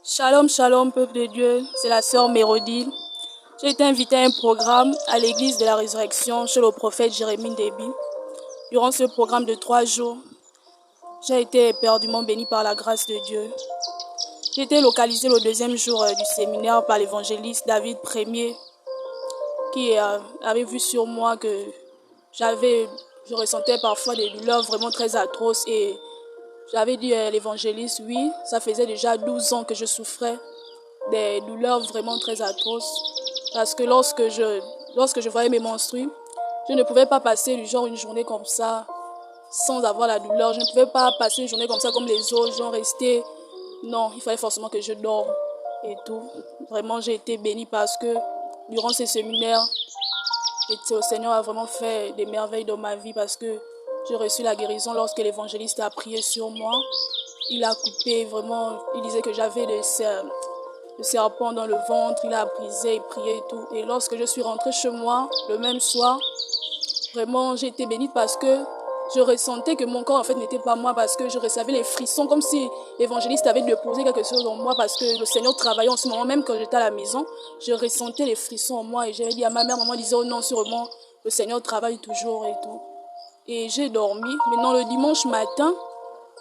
Shalom, shalom, peuple de Dieu, c'est la sœur Mérodile. J'ai été invitée à un programme à l'église de la résurrection chez le prophète Jérémie Ndébi. Durant ce programme de 3 jours, j'ai été éperdument bénie par la grâce de Dieu. J'ai été localisée le deuxième jour du séminaire par l'évangéliste David Premier, qui avait vu sur moi que je ressentais parfois des douleurs vraiment très atroces et j'avais dit à l'évangéliste, oui, ça faisait déjà 12 ans que je souffrais des douleurs vraiment très atroces. Parce que lorsque je voyais mes menstrues, je ne pouvais pas passer une journée comme ça sans avoir la douleur. Je ne pouvais pas passer une journée comme ça comme les autres, genre rester. Non, il fallait forcément que je dorme et tout. Vraiment, j'ai été bénie parce que durant ces séminaires, le Seigneur a vraiment fait des merveilles dans ma vie parce que j'ai reçu la guérison lorsque l'évangéliste a prié sur moi. Il a coupé vraiment, il disait que j'avais le serpent dans le ventre, il a brisé, il priait et tout. Et lorsque je suis rentrée chez moi, le même soir, vraiment j'ai été bénie parce que je ressentais que mon corps en fait n'était pas moi parce que je recevais les frissons comme si l'évangéliste avait déposé quelque chose en moi parce que le Seigneur travaillait en ce moment, même quand j'étais à la maison, je ressentais les frissons en moi et j'avais dit à ma mère, maman disait oh non sûrement le Seigneur travaille toujours et tout. Et j'ai dormi. Maintenant le dimanche matin,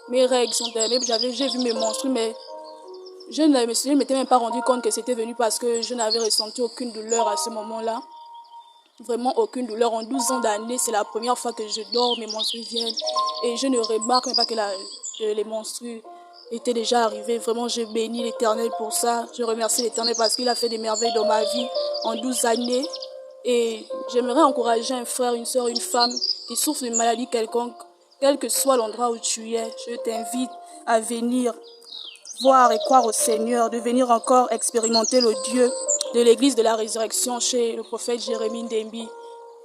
mes règles sont terminées, j'ai vu mes menstrues mais je ne m'étais même pas rendu compte que c'était venu parce que je n'avais ressenti aucune douleur à ce moment-là. Vraiment aucune douleur. En 12 ans d'années, c'est la première fois que je dors, mes menstrues viennent. Et je ne remarque même pas que les menstrues étaient déjà arrivées. Vraiment, je bénis l'Éternel pour ça. Je remercie l'Éternel parce qu'il a fait des merveilles dans ma vie en 12 années. Et j'aimerais encourager un frère, une soeur, une femme qui souffre d'une maladie quelconque, quel que soit l'endroit où tu es. Je t'invite à venir voir et croire au Seigneur, de venir encore expérimenter le Dieu de l'église de la résurrection chez le prophète Jérémie Ndébi,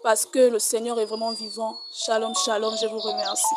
parce que le Seigneur est vraiment vivant. Shalom, shalom, je vous remercie.